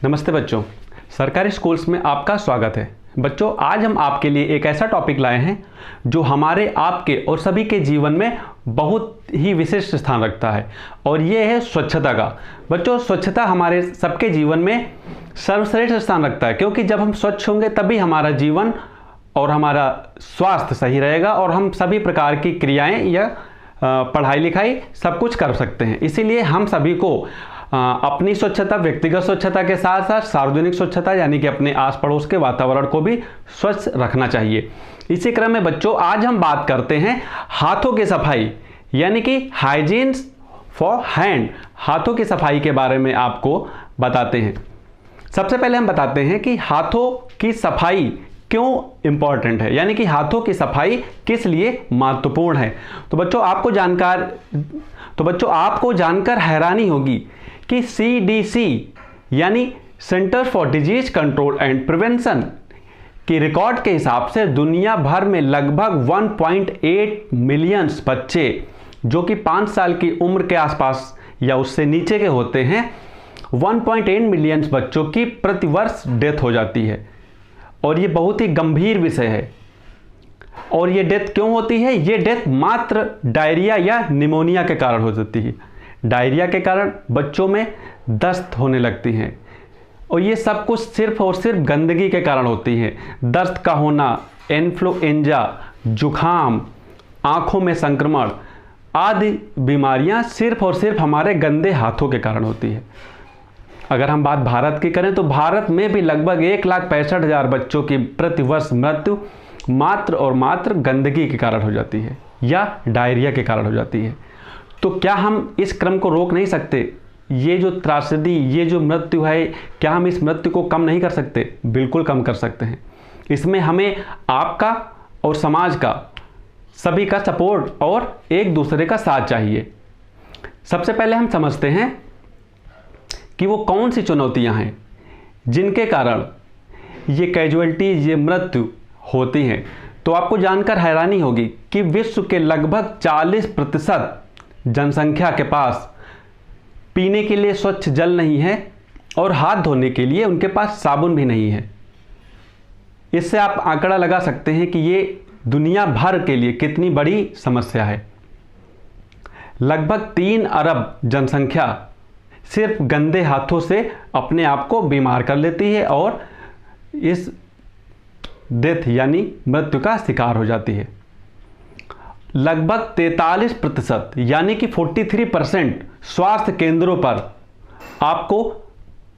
नमस्ते बच्चों, सरकारी स्कूल्स में आपका स्वागत है। बच्चों, आज हम आपके लिए एक ऐसा टॉपिक लाए हैं जो हमारे, आपके और सभी के जीवन में बहुत ही विशिष्ट स्थान रखता है और ये है स्वच्छता का। बच्चों, स्वच्छता हमारे सबके जीवन में सर्वश्रेष्ठ स्थान रखता है, क्योंकि जब हम स्वच्छ होंगे तभी हमारा जीवन और हमारा स्वास्थ्य सही रहेगा और हम सभी प्रकार की क्रियाएं या पढ़ाई लिखाई सब कुछ कर सकते हैं। इसीलिए हम सभी को अपनी स्वच्छता, व्यक्तिगत स्वच्छता के साथ साथ सार्वजनिक स्वच्छता यानी कि अपने आस पड़ोस के वातावरण को भी स्वच्छ रखना चाहिए। इसी क्रम में बच्चों, आज हम बात करते हैं हाथों की सफाई यानी कि हाइजीन फॉर हैंड। हाथों की सफाई के बारे में आपको बताते हैं। सबसे पहले हम बताते हैं कि हाथों की सफाई क्यों इंपॉर्टेंट है, यानी कि हाथों की सफाई किस लिए महत्वपूर्ण है। तो बच्चों, आपको जानकर हैरानी होगी कि CDC यानी centre for disease control and prevention की रिकॉर्ड के हिसाब से दुनिया भर में लगभग 1.8 मिलियन बच्चे जो कि 5 साल की उम्र के आसपास या उससे नीचे के होते हैं, 1.8 मिलियन बच्चों की प्रतिवर्ष डेथ हो जाती है और ये बहुत ही गंभीर विषय है। और ये डेथ क्यों होती है? ये डेथ मात्र डायरिया या निमोनिया के कारण हो जाती है। डायरिया के कारण बच्चों में दस्त होने लगती हैं और ये सब कुछ सिर्फ और सिर्फ गंदगी के कारण होती है। दस्त का होना, इन्फ्लुएंजा, जुखाम, आंखों में संक्रमण आदि बीमारियां सिर्फ और सिर्फ हमारे गंदे हाथों के कारण होती है। अगर हम बात भारत की करें तो भारत में भी लगभग 1,65,000 बच्चों की प्रतिवर्ष मृत्यु मात्र और मात्र गंदगी के कारण हो जाती है या डायरिया के कारण हो जाती है। तो क्या हम इस क्रम को रोक नहीं सकते? ये जो त्रासदी, ये जो मृत्यु है, क्या हम इस मृत्यु को कम नहीं कर सकते? बिल्कुल कम कर सकते हैं। इसमें हमें आपका और समाज का, सभी का सपोर्ट और एक दूसरे का साथ चाहिए। सबसे पहले हम समझते हैं कि वो कौन सी चुनौतियां हैं जिनके कारण ये कैजुअलिटी, ये मृत्यु होती हैं। तो आपको जानकर हैरानी होगी कि विश्व के लगभग 40% जनसंख्या के पास पीने के लिए स्वच्छ जल नहीं है और हाथ धोने के लिए उनके पास साबुन भी नहीं है। इससे आप आंकड़ा लगा सकते हैं कि ये दुनिया भर के लिए कितनी बड़ी समस्या है। लगभग 3 अरब जनसंख्या सिर्फ गंदे हाथों से अपने आप को बीमार कर लेती है और इस डेथ यानी मृत्यु का शिकार हो जाती है। लगभग 43% यानी कि 43% स्वास्थ्य केंद्रों पर आपको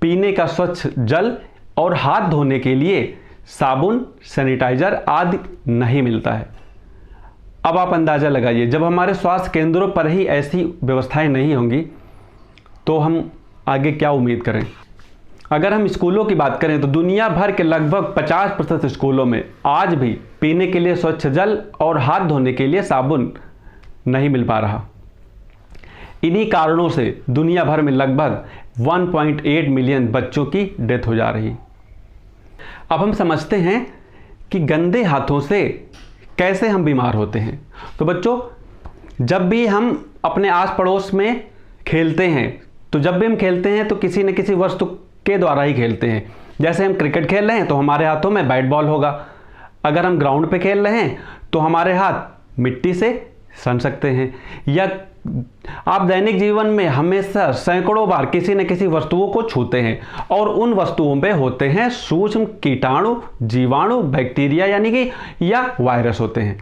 पीने का स्वच्छ जल और हाथ धोने के लिए साबुन, सैनिटाइजर आदि नहीं मिलता है। अब आप अंदाज़ा लगाइए, जब हमारे स्वास्थ्य केंद्रों पर ही ऐसी व्यवस्थाएं नहीं होंगी तो हम आगे क्या उम्मीद करें। अगर हम स्कूलों की बात करें तो दुनिया भर के लगभग 50% स्कूलों में आज भी पीने के लिए स्वच्छ जल और हाथ धोने के लिए साबुन नहीं मिल पा रहा। इन्हीं कारणों से दुनिया भर में लगभग 1.8 मिलियन बच्चों की डेथ हो जा रही। अब हम समझते हैं कि गंदे हाथों से कैसे हम बीमार होते हैं। तो बच्चों, जब भी हम अपने आस पड़ोस में खेलते हैं तो जब भी हम खेलते हैं तो किसी न किसी वस्तु के द्वारा ही खेलते हैं। जैसे हम क्रिकेट खेल रहे हैं तो हमारे हाथों में बैट बॉल होगा। अगर हम ग्राउंड पे खेल रहे हैं तो हमारे हाथ मिट्टी से सन सकते हैं। या आप दैनिक जीवन में हमेशा सैकड़ों बार किसी न किसी वस्तुओं को छूते हैं और उन वस्तुओं पे होते हैं सूक्ष्म कीटाणु, जीवाणु, बैक्टीरिया यानी कि या वायरस होते हैं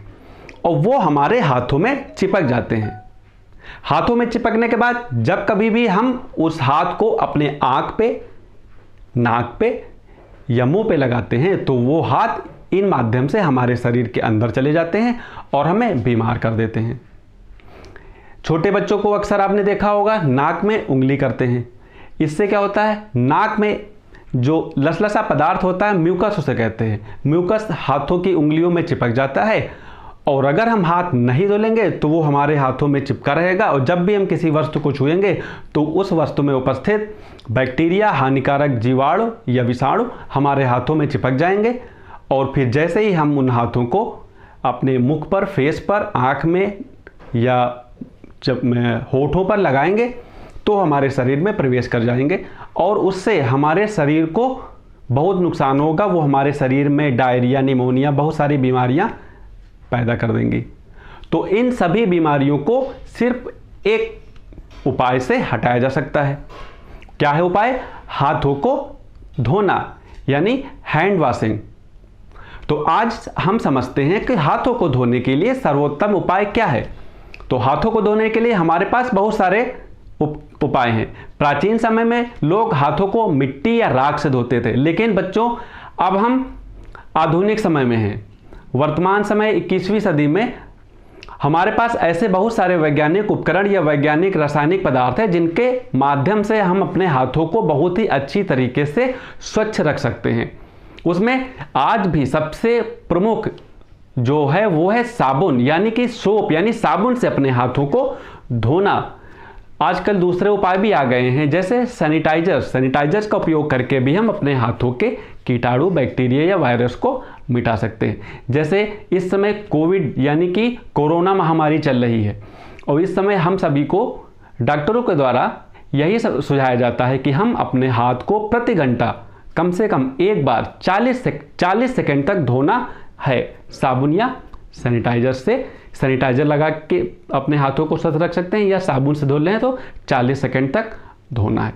और वो हमारे हाथों में चिपक जाते हैं। हाथों में चिपकने के बाद जब कभी भी हम उस हाथ को अपने आंख पे, नाक पे या मुंह पे लगाते हैं तो वो हाथ इन माध्यम से हमारे शरीर के अंदर चले जाते हैं और हमें बीमार कर देते हैं। छोटे बच्चों को अक्सर आपने देखा होगा नाक में उंगली करते हैं। इससे क्या होता है, नाक में जो लसलसा पदार्थ होता है, म्यूकस उसे कहते हैं, म्यूकस हाथों की उंगलियों में चिपक जाता है और अगर हम हाथ नहीं धुलेंगे तो वो हमारे हाथों में चिपका रहेगा और जब भी हम किसी वस्तु को छुएंगे तो उस वस्तु में उपस्थित बैक्टीरिया, हानिकारक जीवाणु या विषाणु हमारे हाथों में चिपक जाएंगे और फिर जैसे ही हम उन हाथों को अपने मुख पर, फेस पर, आँख में या जब होठों पर लगाएंगे तो हमारे शरीर में प्रवेश कर जाएंगे और उससे हमारे शरीर को बहुत नुकसान होगा। वो हमारे शरीर में डायरिया, निमोनिया, बहुत सारी बीमारियां पैदा कर देंगी। तो इन सभी बीमारियों को सिर्फ एक उपाय से हटाया जा सकता है। क्या है उपाय? हाथों को धोना, यानी हैंड वॉशिंग। तो आज हम समझते हैं कि हाथों को धोने के लिए सर्वोत्तम उपाय क्या है। तो हाथों को धोने के लिए हमारे पास बहुत सारे उपाय हैं। प्राचीन समय में लोग हाथों को मिट्टी या राख से धोते थे, लेकिन बच्चों अब हम आधुनिक समय में हैं। वर्तमान समय 21वीं सदी में हमारे पास ऐसे बहुत सारे वैज्ञानिक उपकरण या वैज्ञानिक रासायनिक पदार्थ हैं जिनके माध्यम से हम अपने हाथों को बहुत ही अच्छी तरीके से स्वच्छ रख सकते हैं। उसमें आज भी सबसे प्रमुख जो है वो है साबुन, यानी कि सोप, यानी साबुन से अपने हाथों को धोना। आजकल दूसरे उपाय भी आ गए हैं, जैसे सैनिटाइजर्स का उपयोग करके भी हम अपने हाथों के कीटाणु, बैक्टीरिया या वायरस को मिटा सकते हैं। जैसे इस समय कोविड यानी कि कोरोना महामारी चल रही है और इस समय हम सभी को डॉक्टरों के द्वारा यही सुझाया जाता है कि हम अपने हाथ को प्रति घंटा कम से कम एक बार 40 सेकंड तक धोना है साबुन या सैनिटाइजर से। सैनिटाइजर लगा के अपने हाथों को स्वच्छ रख सकते हैं या साबुन से धो लें तो 40 सेकंड तक धोना है।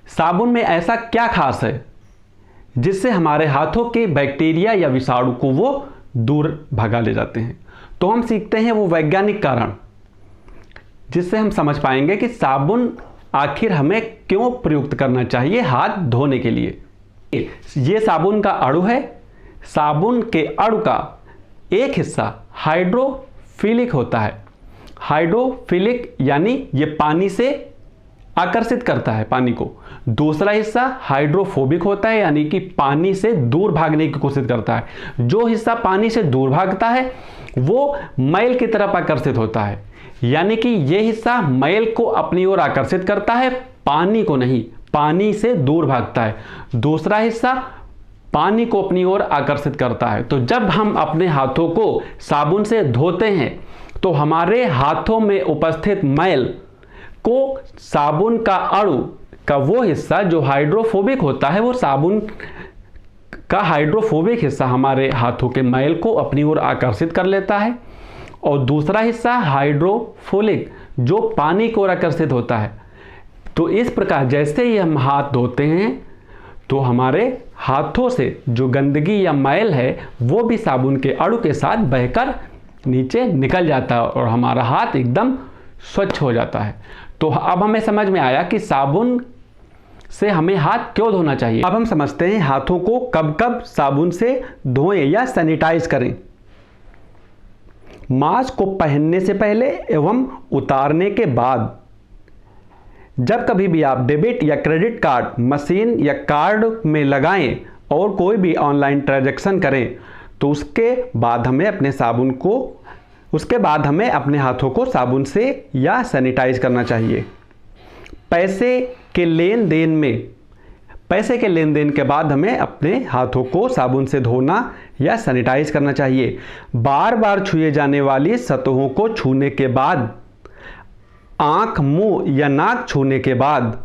साबुन में ऐसा क्या खास है जिससे हमारे हाथों के बैक्टीरिया या विषाणु को वो दूर भगा ले जाते हैं? तो हम सीखते हैं वो वैज्ञानिक कारण, जिससे हम समझ पाएंगे कि साबुन आखिर हमें क्यों प्रयुक्त करना चाहिए हाथ धोने के लिए। ये साबुन का अणु है। साबुन के अणु का एक हिस्सा हाइड्रोफिलिक होता है। हाइड्रोफिलिक यानी ये पानी से आकर्षित करता है पानी को। दूसरा हिस्सा हाइड्रोफोबिक होता है, यानी कि पानी से दूर भागने की कोशिश करता है। जो हिस्सा पानी से दूर भागता है वो मैल की तरफ आकर्षित होता है, यानी कि ये हिस्सा मैल को अपनी ओर आकर्षित करता है, पानी को नहीं, पानी से दूर भागता है। दूसरा हिस्सा पानी को अपनी ओर आकर्षित करता है। तो जब हम अपने हाथों को साबुन से धोते हैं तो हमारे हाथों में उपस्थित मैल को साबुन का अणु का वो हिस्सा जो हाइड्रोफोबिक होता है, वो साबुन का हाइड्रोफोबिक हिस्सा हमारे हाथों के मैल को अपनी ओर आकर्षित कर लेता है और दूसरा हिस्सा हाइड्रोफिलिक जो पानी की ओर आकर्षित होता है। तो इस प्रकार जैसे ही हम हाथ धोते हैं तो हमारे हाथों से जो गंदगी या मैल है वो भी साबुन के अणु के साथ बहकर नीचे निकल जाता है और हमारा हाथ एकदम स्वच्छ हो जाता है। तो अब हमें समझ में आया कि साबुन से हमें हाथ क्यों धोना चाहिए। अब हम समझते हैं हाथों को कब कब साबुन से धोएं या सैनिटाइज करें। मास्क को पहनने से पहले एवं उतारने के बाद। जब कभी भी आप डेबिट या क्रेडिट कार्ड मशीन या कार्ड में लगाएं और कोई भी ऑनलाइन ट्रांजैक्शन करें तो उसके बाद हमें अपने हाथों को साबुन से या सैनिटाइज करना चाहिए। पैसे के लेन देन के बाद हमें अपने हाथों को साबुन से धोना या सैनिटाइज करना चाहिए। बार बार छुए जाने वाली सतहों को छूने के बाद, आंख, मुंह या नाक छूने के बाद,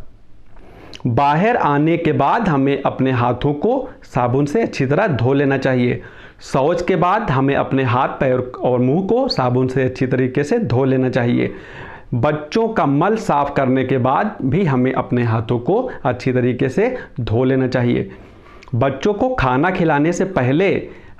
बाहर आने के बाद हमें अपने हाथों को साबुन से अच्छी तरह धो लेना चाहिए। शौच के बाद हमें अपने हाथ, पैर और मुंह को साबुन से अच्छी तरीके से धो लेना चाहिए। बच्चों का मल साफ करने के बाद भी हमें अपने हाथों को अच्छी तरीके से धो लेना चाहिए। बच्चों को खाना खिलाने से पहले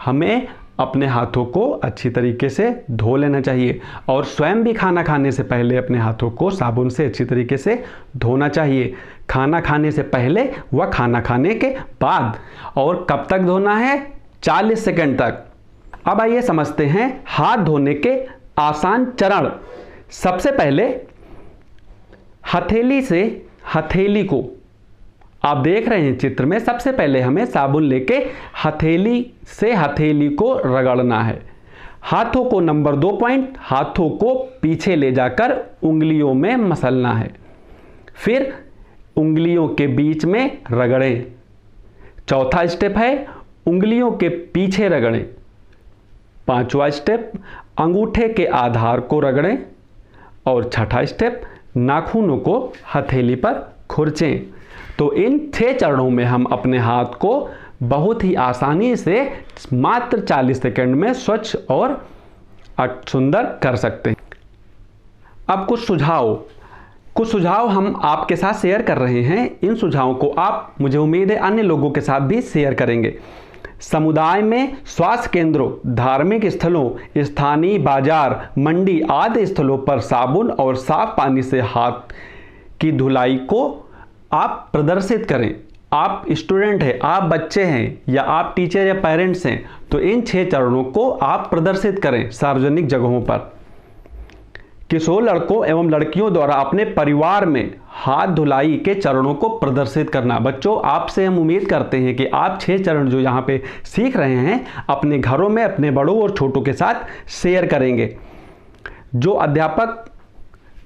हमें अपने हाथों को अच्छी तरीके से धो लेना चाहिए और स्वयं भी खाना खाने से पहले अपने हाथों को साबुन से अच्छी तरीके से धोना चाहिए। खाना खाने से पहले व खाना खाने के बाद। और कब तक धोना है? 40 सेकंड तक। अब आइए समझते हैं हाथ धोने के आसान चरण। सबसे पहले हथेली से हथेली को, आप देख रहे हैं चित्र में, सबसे पहले हमें साबुन लेके हथेली से हथेली को रगड़ना है। हाथों को नंबर 2 पॉइंट, हाथों को पीछे ले जाकर उंगलियों में मसलना है, फिर उंगलियों के बीच में रगड़ें। चौथा स्टेप है उंगलियों के पीछे रगड़ें। 5वां स्टेप अंगूठे के आधार को रगड़ें और 6ठा स्टेप नाखूनों को हथेली पर खुरचें। तो इन 6 चरणों में हम अपने हाथ को बहुत ही आसानी से मात्र 40 सेकंड में स्वच्छ और सुंदर कर सकते हैं। अब कुछ सुझाव हम आपके साथ शेयर कर रहे हैं। इन सुझावों को आप, मुझे उम्मीद है, अन्य लोगों के साथ भी शेयर करेंगे। समुदाय में स्वास्थ्य केंद्रों, धार्मिक स्थलों, स्थानीय बाजार, मंडी आदि स्थलों पर साबुन और साफ पानी से हाथ की धुलाई को आप प्रदर्शित करें। आप स्टूडेंट हैं, आप बच्चे हैं, या आप टीचर या पेरेंट्स हैं, तो इन 6 चरणों को आप प्रदर्शित करें सार्वजनिक जगहों पर। किशोर लड़कों एवं लड़कियों द्वारा अपने परिवार में हाथ धुलाई के चरणों को प्रदर्शित करना। बच्चों, आपसे हम उम्मीद करते हैं कि आप 6 चरण जो यहाँ पे सीख रहे हैं अपने घरों में अपने बड़ों और छोटों के साथ शेयर करेंगे। जो अध्यापक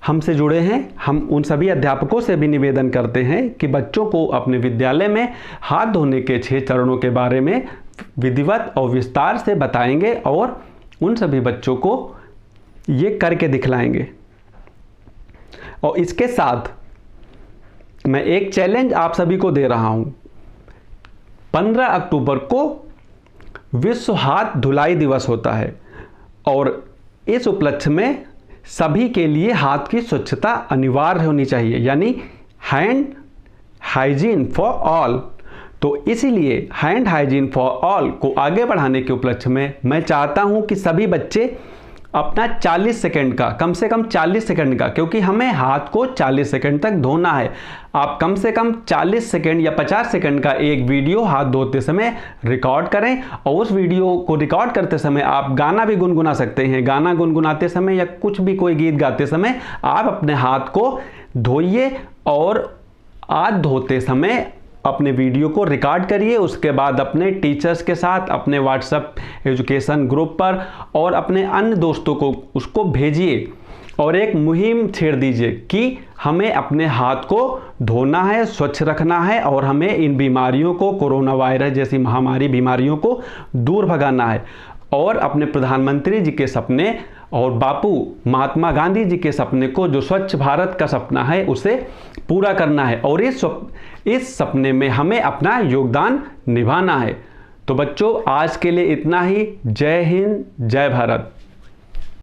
हमसे जुड़े हैं, हम उन सभी अध्यापकों से भी निवेदन करते हैं कि बच्चों को अपने विद्यालय में हाथ धोने के 6 चरणों के बारे में विधिवत और विस्तार से बताएंगे और उन सभी बच्चों को ये करके दिखलाएंगे। और इसके साथ मैं एक चैलेंज आप सभी को दे रहा हूं। 15 अक्टूबर को विश्व हाथ धुलाई दिवस होता है और इस उपलक्ष्य में सभी के लिए हाथ की स्वच्छता अनिवार्य होनी चाहिए, यानी हैंड हाइजीन फॉर ऑल। तो इसीलिए हैंड हाइजीन फॉर ऑल को आगे बढ़ाने के उपलक्ष्य में मैं चाहता हूं कि सभी बच्चे अपना 40 सेकंड का, कम से कम 40 सेकंड का, क्योंकि हमें हाथ को 40 सेकंड तक धोना है। आप कम से कम 40 सेकंड या 50 सेकंड का एक वीडियो हाथ धोते समय रिकॉर्ड करें और उस वीडियो को रिकॉर्ड करते समय आप गाना भी गुनगुना सकते हैं। गाना गुनगुनाते समय या कुछ भी कोई गीत गाते समय आप अपने हाथ को धोइए और हाथ धोते समय अपने वीडियो को रिकॉर्ड करिए। उसके बाद अपने टीचर्स के साथ, अपने व्हाट्सएप एजुकेशन ग्रुप पर और अपने अन्य दोस्तों को उसको भेजिए और एक मुहिम छेड़ दीजिए कि हमें अपने हाथ को धोना है, स्वच्छ रखना है और हमें इन बीमारियों को, कोरोना वायरस जैसी महामारी बीमारियों को दूर भगाना है और अपने प्रधानमंत्री जी के सपने और बापू महात्मा गांधी जी के सपने को, जो स्वच्छ भारत का सपना है, उसे पूरा करना है और इस सपने में हमें अपना योगदान निभाना है। तो बच्चों, आज के लिए इतना ही। जय हिंद, जय भारत।